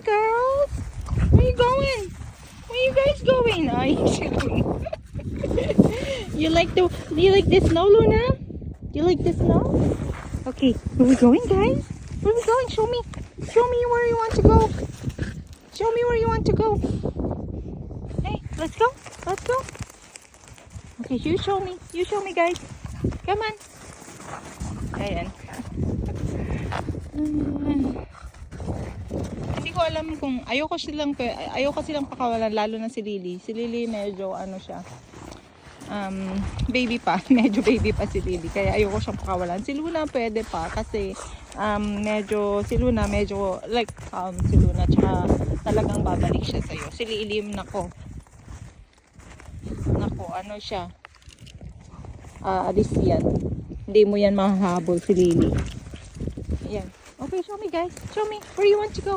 girls. Where you going? Where you guys going? Ay, you like the snow, Luna? You like the snow? Okay, where we going, guys? Where we going? Show me where you want to go. Show me where you want to go. Hey, let's go. Let's go. Okay, you show me. You show me, guys. Come on. Ayan. Hindi ko alam kung ayoko silang pakawalan, lalo na si Lily. Si Lily medyo ano siya. Baby pa. Medyo baby pa si Lily. Kaya ayoko siyang pakawalan. Si Luna pwede pa kasi si Luna medyo like si Luna tsaka talagang babalik siya sa'yo. Si Lily nako ano siya, alis yan, hindi mo yan mahahabol si Lily. Ayan. Okay, show me guys, show me where you want to go.